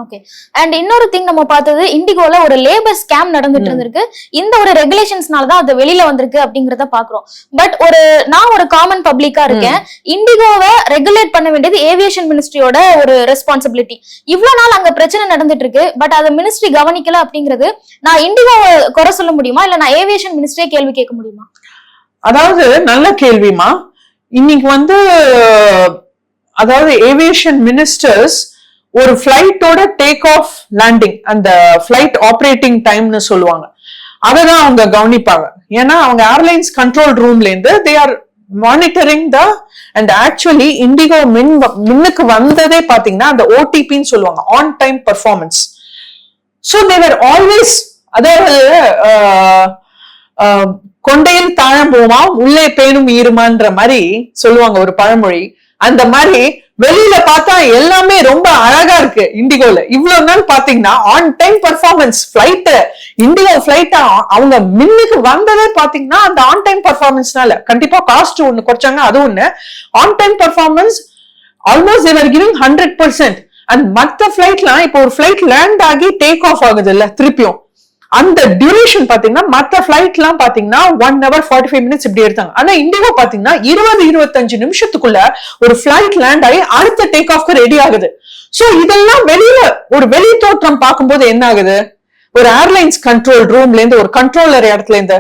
Okay. And இன்னொரு திங் நம்ம பார்த்தது இண்டிகோல ஒரு லேபர் ஸ்கேம் நடந்துட்டு இருந்திருக்கு. இந்த ஒரு ரெகுலேஷன்ஸ்னால தான் அது வெளியில வந்திருக்கு அப்படிங்கறத பாக்குறோம். பட் நான் ஒரு காமன் பப்ளிக்கா இருக்கேன். இண்டிகோவை ரெகுலேட் பண்ண வேண்டியது ஏவியேஷன் மினிஸ்ட்ரியோட ஒரு ரெஸ்பான்சிபிலிட்டி. இவ்வளவு நாள் அங்க பிரச்சனை நடந்துட்டு இருக்கு, பட் அதை மினிஸ்ட்ரி கவனிக்கல அப்படிங்கிறது நான் இண்டிகோவை குறை சொல்ல முடியுமா இல்ல நான் ஏவியேஷன் மினிஸ்ட்ரியே கேள்வி கேட்க முடியுமா? அதாவது நல்ல கேள்விமா. இன்னைக்கு வந்து அதாவது ஏவியேஷன் மினிஸ்டர்ஸ் ஒரு பிளைட்டோட டேக் ஆஃப் லேண்டிங், அந்த பிளைட் ஆப்ரேட்டிங் டைம்னு சொல்லுவாங்க, அதை தான் அவங்க கவனிப்பாங்க. ஏன்னா அவங்க ஏர்லைன்ஸ் கண்ட்ரோல் ரூம்ல இருந்து they are monitoring the and actually IndiGo முன்னுக்கு வந்ததே பாத்தீங்கன்னா அந்த ஓடிபின்னு சொல்லுவாங்க, on time performance. So they were always, அதாவது கொண்டையில் தாழம்பூமா உள்ளே பேணும் ஈருமான்ற மாதிரி சொல்லுவாங்க ஒரு பழமொழி. அந்த மாதிரி வெளியில பார்த்தா எல்லாமே ரொம்ப அழகா இருக்கு இண்டிகோல. இவ்வளவு நாள் பாத்தீங்கன்னா on time performance flight, indigo flight அவங்க மின்னுக்கு வந்ததே பாத்தீங்கன்னா அந்த ஆன் டைம் பர்ஃபார்மன்ஸ்னால. கண்டிப்பா காஸ்ட் ஒண்ணு குறைச்சாங்க, அது ஒண்ணு. On time performance almost they were giving 100%. And மத்த பிளைட்லாம் இப்போ ஒரு பிளைட் லேண்ட் ஆகி டேக் ஆஃப் ஆகுது இல்ல திருப்பியும், அந்த டியூரேஷன் பாத்தீங்கன்னா மத்த பிளைட் எல்லாம் பாத்தீங்கன்னா 1 hour 45 minutes இப்படி எடுத்தாங்க. ஆனா இண்டிகோ பாத்தீங்கன்னா 20-25 நிமிஷத்துக்குள்ள ஒரு பிளைட் லேண்ட் ஆகி அடுத்த டேக் ஆஃப்க்கு ரெடி ஆகுது. சோ இதெல்லாம் வெளியில ஒரு வெளி தோற்றம் பார்க்கும்போது என்ன ஆகுது, ஒரு ஏர்லைன்ஸ் கண்ட்ரோல் ரூம்ல இருந்து ஒரு கண்ட்ரோலர் இடத்துல இருந்து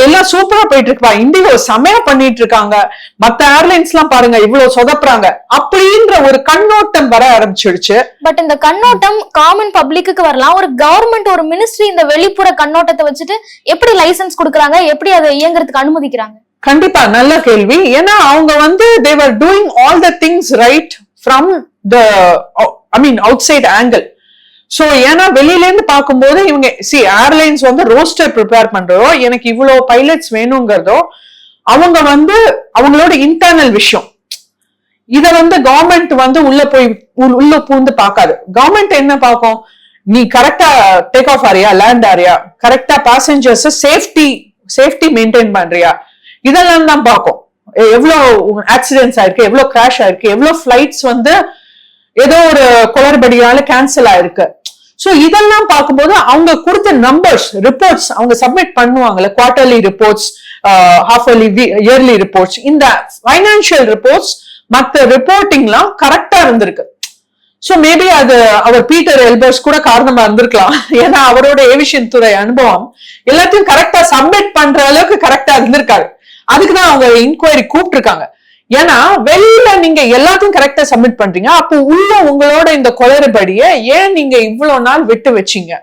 எல்லாம் சூப்பரா போயிட்டு இருக்குப்பா, இண்டிகோ செமையா பண்ணிட்டு இருக்காங்க, மத்த ஏர்லைன்ஸ் எல்லாம் பாருங்க இவ்வளவு சொதப்புறாங்க அப்படின்ற ஒரு கண்ணோட்டம் வர ஆரம்பிச்சிடுச்சு. பட் இந்த கண்ணோட்டம் காமன் பப்ளிக்கு வரலாம். ஒரு கவர்மெண்ட், ஒரு மினிஸ்ட்ரி இந்த வெளிப்புற கண்ணோட்டத்தை வச்சுட்டு எப்படி லைசன்ஸ் கொடுக்குறாங்க, எப்படி அதை இயங்குறதுக்கு அனுமதிக்கிறாங்க? கண்டிப்பா நல்ல கேள்வி. ஏன்னா அவங்க வந்து they were doing all the things right from the outside angle. So ஏன்னா வெளியில இருந்து பார்க்கும்போது இவங்க ஏர்லைன்ஸ் வந்து ரோஸ்டர் ப்ரிப்பேர் பண்றதோ, எனக்கு இவ்வளவு பைலட்ஸ் வேணுங்கிறதோ அவங்க வந்து அவங்களோட இன்டர்னல் விஷயம். இத வந்து கவர்மெண்ட் வந்து உள்ள பூந்து பார்க்காது. கவர்மெண்ட் என்ன பார்க்கும், நீ கரெக்டா டேக் ஆஃப் ஆறியா, லேண்ட் ஆறியா, கரெக்டா பேசஞ்சர்ஸ் சேஃப்டி மெயின்டைன் பண்றியா, இதெல்லாம் தான் பார்க்கும். எவ்வளவு ஆக்சிடென்ட்ஸ் ஆயிருக்கு, எவ்வளவு கிராஷ் ஆயிருக்கு, எவ்வளவு பிளைட்ஸ் வந்து ஏதோ ஒரு குளறுபடியால கேன்சல் ஆயிருக்கு. சோ இதெல்லாம் பார்க்கும்போது அவங்க கொடுத்த நம்பர்ஸ், ரிப்போர்ட்ஸ் அவங்க சப்மிட் பண்ணுவாங்கல்ல, quarterly reports, half yearly reports, இந்த பைனான்சியல் ரிப்போர்ட்ஸ் மற்ற ரிப்போர்ட்டிங்லாம் கரெக்டா இருந்திருக்கு. சோ மேபி அது அவர் பீட்டர் எல்பர்ஸ் கூட காரணமா இருந்திருக்கலாம். ஏன்னா அவரோட ஏவியேஷன் துறை அனுபவம் எல்லாத்தையும் கரெக்டா சப்மிட் பண்ற அளவுக்கு கரெக்டா இருந்திருக்காரு. அதுக்குதான் அவங்க இன்கொயரி கூப்பிட்டு இருக்காங்க. ஏன்னா வெளியில நீங்க எல்லாத்தையும் கரெக்டா சப்மிட் பண்றீங்க, அப்போ உள்ள உங்களோட இந்த குளறுபடிய ஏன் நீங்க இவ்வளவு நாள் விட்டு வச்சீங்க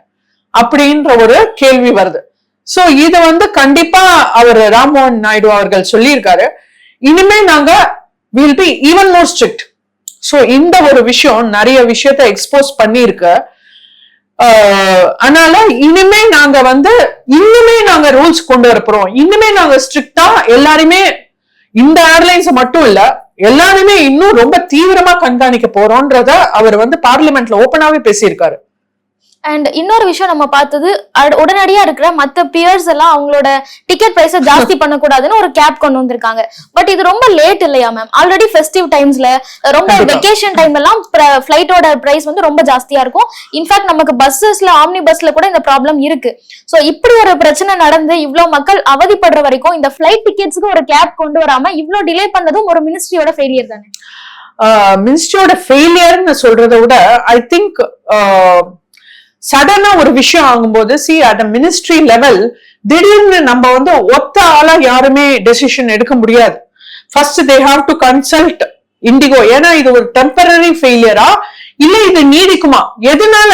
அப்படின்ற ஒரு கேள்வி வருது. சோ இத வந்து கண்டிப்பா அவர் ராம்மோகன் நாயுடு அவர்கள் சொல்லியிருக்காரு, இனிமே நாங்க will be even more strict. So இந்த ஒரு விஷயம் நிறைய விஷயத்த எக்ஸ்போஸ் பண்ணிருக்கு. அதனால இனிமே நாங்க இன்னுமே நாங்க ரூல்ஸ் கொண்டு வரப்போறோம், இன்னுமே நாங்க ஸ்ட்ரிக்டா எல்லாருமே இந்த ஏர்லைன்ஸ் மட்டும் இல்ல எல்லாருமே இன்னும் ரொம்ப தீவிரமா கண்காணிக்க போறோம்ன்றத அவர் பார்லிமெண்ட்ல ஓப்பனாவே பேசியிருக்காரு. அண்ட் இன்னொரு விஷயம் நம்ம பார்த்தது, உடனடியா இருக்கிற மத்த பியர்ஸ் எல்லாம் அவங்களோட டிக்கெட் பிரைஸ ஜாஸ்தி பண்ணக்கூடாதுன்னு ஒரு கேப் கொண்டு வந்திருக்காங்க. பட் இது ரொம்ப லேட் இல்லையா மேம்? ஆல்ரெடி ஃபெஸ்டிவ் டைம்ஸ்ல ரொம்ப வெக்கேஷன் டைம் எல்லாம் ஃபிளைட்டோட பிரைஸ் ரொம்ப ஜாஸ்தியா இருக்கும். இன்ஃபேக்ட் நமக்கு பஸ்ஸஸ்ல ஆம்னி பஸ்ல கூட இந்த ப்ராப்ளம் இருக்கு. சோ இப்படி ஒரு பிரச்சனை நடந்து இவ்வளவு மக்கள் அவதிப்படுற வரைக்கும் இந்த ஃபிளைட் டிக்கெட்ஸ்க்கு ஒரு கேப் கொண்டு வராம இவ்வளவு டிலே பண்ணதும் ஒரு மினிஸ்ட்ரியோட ஃபெயிலியர் தானே? மினிஸ்ட்ரியோட ஃபெயிலியர்னு சொல்றதை விட ஐ திங்க் சடனா ஒரு விஷயம் ஆகும்போது அட் மினிஸ்ட்ரி லெவல் திடீர்னு நம்ம ஒத்த ஆளா யாருமே டெசிஷன் எடுக்க முடியாது. First they have to consult indigo. ஏன்னா இது ஒரு டெம்பரரி ஃபெயிலியரா இல்ல இது நீடிக்குமா, எதனால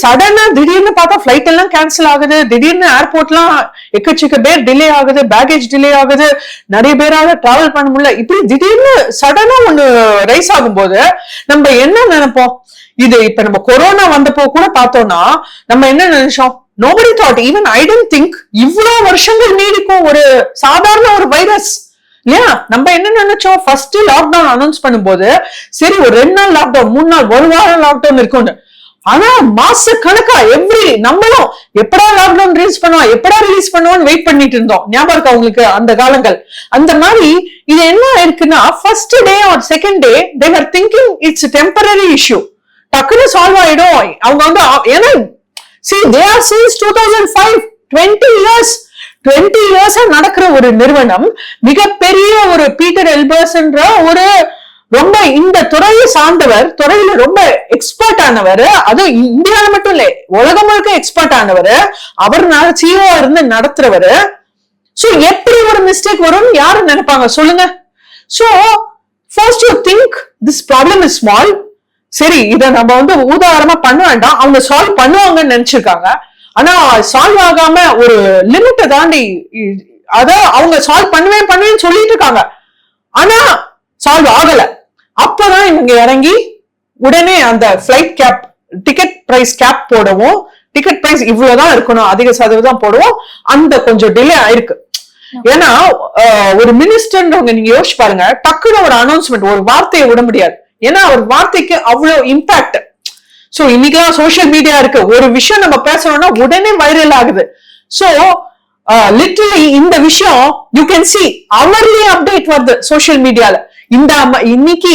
சடனா திடீர்னு பார்த்தா ஃபிளைட் எல்லாம் கேன்சல் ஆகுது, திடீர்னு ஏர்போர்ட்லாம் எக்கச்சக்க பேர் டிலே ஆகுது, பேகேஜ் டிலே ஆகுது, நிறைய பேரால டிராவல் பண்ண முடியல. இப்படி திடீர்னு சடனா ஒண்ணு ரைஸ் ஆகும்போது நம்ம என்ன நினைப்போம்? இது இப்ப நம்ம கொரோனா வந்தப்போ கூட பார்த்தோம்னா நம்ம என்ன நினைச்சோம்? nobody thought, even I didn't think இவ்வளவு வருஷங்கள் நீடிக்கும் ஒரு சாதாரண ஒரு வைரஸ் இல்லையா. நம்ம என்ன நினைச்சோம்? ஃபர்ஸ்ட் லாக்டவுன் அனௌன்ஸ் பண்ணும்போது சரி ஒரு 2 நாள் லாக்டவுன், 3 நாள், ஒரு வாரம் லாக்டவுன் இருக்கும்னு. ஆனா மாச கணக்கா நம்மளும் எப்படா லாக்டவுன் ரிலீஸ் பண்ணுவோம், எப்படா ரிலீஸ் பண்ணுவோம்னு வெயிட் பண்ணிட்டு இருந்தோம். ஞாபகம் இருக்கா உங்களுக்கு அந்த காலங்கள்? அந்த மாதிரி இது என்ன இருக்குன்னா first day or second day they were thinking it's a temporary issue, டக்குனு சால்வ் ஆயிடும். அவங்க ஏன்னா they are since 2005 20 years நடக்கிற ஒரு நிறுவனம், மிகப்பெரிய ஒரு பீட்டர் எல்பர்ஸ்ன்ற ஒரு ரொம்ப இந்த துறையை சார்ந்தவர், துறையில ரொம்ப எக்ஸ்பர்ட் ஆனவர், அது இந்தியாவில மட்டும் இல்ல உலகம் முழுக்க எக்ஸ்பர்ட் ஆனவர், அவர் சிஓ இருந்து நடத்துறவர். சோ எப்படி ஒரு மிஸ்டேக் வரும்னு யாரு நினைப்பாங்க சொல்லுங்க? So first you think this problem is small, சரி இத நம்ம ஊதாரமா பண்ண வேண்டாம், அவங்க சால்வ் பண்ணுவாங்கன்னு நினைச்சிருக்காங்க. ஆனா சால்வ் ஆகாம ஒரு லிமிட்டை தாண்டி அத அவங்க சால்வ் பண்ணுவேன்னு சொல்லிட்டு இருக்காங்க. ஆனா சால்வ் ஆகல. அப்பதான் இவங்க இறங்கி உடனே அந்த flight cap, ticket price cap போடவும், டிக்கெட் பிரைஸ் இவ்வளவுதான் இருக்கணும், அதிக சதவீதம் போடுவோம், அந்த கொஞ்சம் டிலே ஆயிருக்கு. ஏன்னா ஒரு மினிஸ்டர்ன்றவங்க நீங்க யோசிச்சு பாருங்க, டக்குன்னு ஒரு அனௌன்ஸ்மெண்ட், ஒரு வார்த்தையை விட முடியாது. ஏன்னா ஒரு வார்த்தைக்கு அவ்வளவு இம்பாக்ட். சோ இன்னைக்கெல்லாம் சோசியல் மீடியா இருக்கு, ஒரு விஷயம் நம்ம பேசணும்னா உடனே வைரல் ஆகுது. சோ லிட்டரலி இந்த விஷயம் you can see hourly update வருது சோசியல் மீடியால. இந்த இன்னைக்கு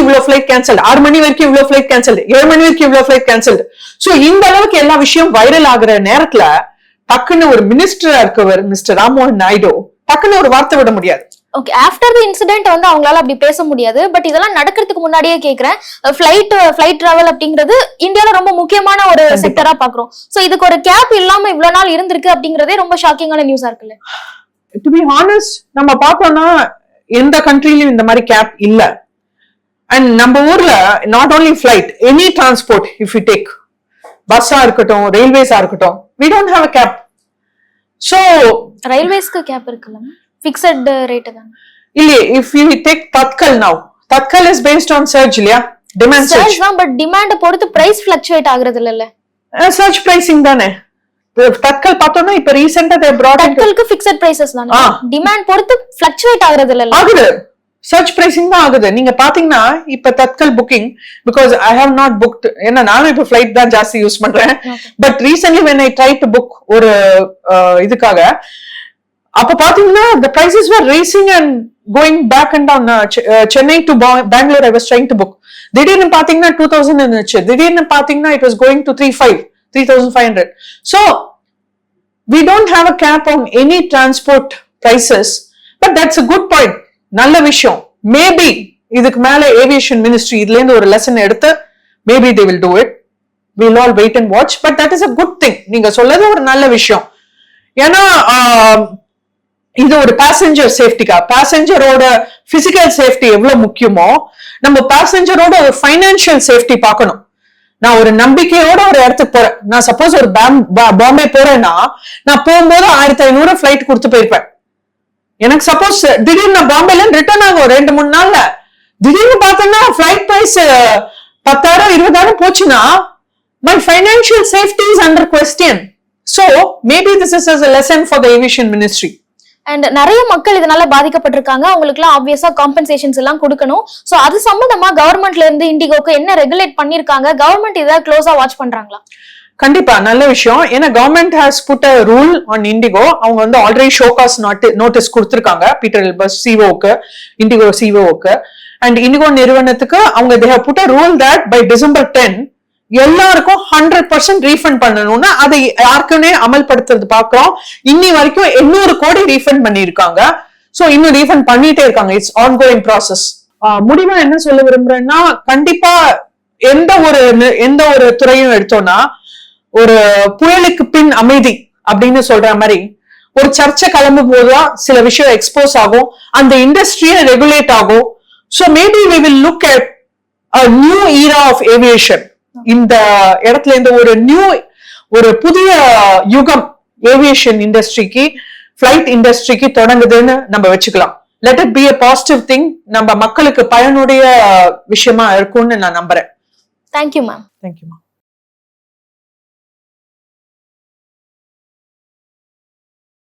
இவ்வளவு ஃபிளைட் கேன்சல், 6 மணி வரைக்கும் இவ்வளவு ஃபிளைட் கேன்சல், 7 மணி வரைக்கும் இவ்வளவு ஃபிளைட் கேன்சல். சோ இந்த அளவுக்கு எல்லா விஷயம் வைரல் ஆகுற நேரத்துல டக்குன்னு ஒரு மினிஸ்டரா இருக்கவர் மிஸ்டர் ராம்மோகன் நாயுடு டக்குன்னு ஒரு வார்த்தை விட முடியாது. ஓகே, ஆஃப்டர் தி இன்சிடென்ட் அவங்களால அப்படி பேச முடியாது. பட் இதெல்லாம் நடக்கிறதுக்கு முன்னாடியே கேக்குறேன், ஃபிளைட் டிராவல் அப்படிங்கிறது இந்தியால ரொம்ப முக்கியமான ஒரு செக்டரா பாக்குறோம். சோ இதுக்கு ஒரு கேப் இல்லாம இவ்வளவு நாள் இருந்திருக்கு அப்படிங்கறதே ரொம்ப ஷாக்கிங்கான நியூஸா இருக்குல்ல. டு பி ஹானஸ்ட் நம்ம பார்த்தோம்னா எந்த கண்ட்ரிலயும் இந்த மாதிரி கேப் இல்ல. அண்ட் நம்ம ஊர்ல not only flight, any transport if you take, பஸ்ஸா இருக்கட்டும், ரயில்வேஸா இருக்கட்டும், we don't have a cap. So ரயில்வேஸ்க்கு கேப் இருக்குல்ல, ஃபிக்ஸட் ரேட் தான் இல்ல. if you take Tatkal now, Tatkal is based on surge இல்லையா, demand surge தான். பட் டிமாண்ட் பொறுத்து பிரைஸ் ஃப்ளக்சுவேட் ஆகுறது இல்ல, surge pricing தானே. Tatkal பார்த்தோம்னா இப்ப ரீசெண்டா they brought Tatkalக்கு ஃபிக்ஸட் பிரைसेस தானே, டிமாண்ட் பொறுத்து ஃப்ளக்சுவேட் ஆகுறது இல்ல. ஆகுது, சர்ச் பிரைசிங் தான் ஆகுது. நீங்க பாத்தீங்கன்னா இப்ப Tatkal booking, because I have not booked, ஏன்னா நானும் இப்ப ஃபிளைட் தான் ஜாஸ்தி யூஸ் பண்றேன். But recently when I tried to book ஒரு இதுக்காக, அப்ப பாத்தீங்கன்னா the prices were racing and going back and down. Chennai to Bangalore I was trying to book, திடீர்னு பாத்தீங்கன்னா 2000 இருந்துச்சு, திடீர்னு பாத்தீங்கன்னா it was going to 3,500. So we don't have a cap on any transport prices, but that's a good point. நல்ல விஷயம். Maybe இதுக்கு மேல aviation ministry இதுல இருந்து ஒரு லெசன் எடுத்து maybe they will do it. We'll all wait and watch, but that is a good thing. நீங்க சொல்றது ஒரு நல்ல விஷயம். ஏன்னா இது ஒரு பேசஞ்சர் சேஃப்டிக்கா, பேசஞ்சரோட பிசிக்கல் சேஃப்டி எவ்வளவு முக்கியமோ நம்ம பேசஞ்சரோட ஒரு பைனான்சியல் சேஃப்டி பார்க்கணும். நான் ஒரு நம்பிக்கையோட ஒரு இடத்துக்கு போறேன், நான் சப்போஸ் ஒரு பாம்பே போறேன்னா நான் போகும்போது 1500 ஃபிளைட் கொடுத்து போயிருப்பேன். எனக்கு சப்போஸ் திடீர்னு நான் பாம்பேல ரிட்டர்ன் ஆகும் 2-3 நாள்ல, திடீர்னு பார்த்தோம்னா ஃபிளைட் பிரைஸ் 10,000 20,000 போச்சுன்னா my financial safety is under question. So maybe this is as a lesson for the aviation ministry. And நிறைய மக்கள் இதனால பாதிக்கப்பட்டிருக்காங்க. அவங்களுக்கு எல்லாம் ஆப்வியஸா காம்பன்சேஷன்ஸ் எல்லாம் கொடுக்கணும். சோ அது சம்பந்தமா கவர்மெண்ட்ல இருந்து இண்டிகோக்கு என்ன ரெகுலேட் பண்ணிருக்காங்க? கவர்மெண்ட் இதை க்ளோஸா வாட்ச் பண்றாங்களா? கண்டிப்பா நல்ல விஷயம். ஏன்னா government has put a rule on IndiGo. அவங்க வந்து ஆல்ரெடி ஷோகாஸ் நோட்டீஸ் கொடுத்திருக்காங்க பீட்டர் எல்பஸ் சிஓக்கு, இண்டிகோ சிஓக்கு அண்ட் இண்டிகோ நிறுவனத்துக்கு. அவங்க they have put a rule that by December 10 எல்லாருக்கும் 100% ரீஃபண்ட் பண்ணணும்னு அதை யாருக்குன்னே அமல்படுத்துறது பாக்குறோம். இன்னி வரைக்கும் 800 கோடி ரீஃபண்ட் பண்ணிருக்காங்க. சோ இன்னும் ரீஃபண்ட் பண்ணிட்டே இருக்காங்க. It's on going process. முடிவா என்ன சொல்ல விரும்புறேன்னா, கண்டிப்பா எந்த ஒரு துறையும் எடுத்தோம்னா ஒரு புயலுக்கு பின் அமைதி அப்படின்னு சொல்ற மாதிரி ஒரு சர்ச்சை கிளம்பும் போதுதான் சில விஷயம் எக்ஸ்போஸ் ஆகும், அந்த இண்டஸ்ட்ரியை ரெகுலேட் ஆகும். So maybe we will look at a new era of aviation. இந்த இடத்துல இந்த ஒரு புதிய யுகம் ஏவியேஷன் இண்டஸ்ட்ரிக்கு, பிளைட் இண்டஸ்ட்ரிக்கு தொடங்குதுன்னு நம்ம வச்சுக்கலாம். Let it be a positive thing. நம்ம மக்களுக்கு பயனுடைய விஷயமா இருக்கும்னு நான் நம்புறேன். Thank you ma'am. Thank you ma'am.